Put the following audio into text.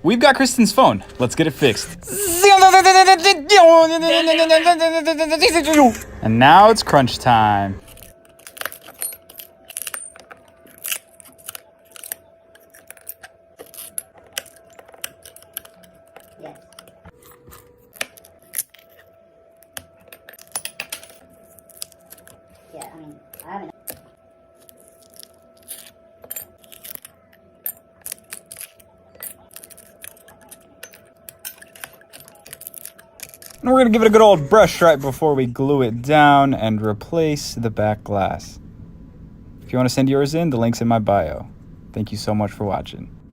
We've got Kristen's phone. Let's get it fixed. And now it's crunch time. Yes. Yeah, I mean, I haven't. And we're gonna give it a good old brush right before we glue it down and replace the back glass. If you want to send yours in, the link's in my bio. Thank you so much for watching.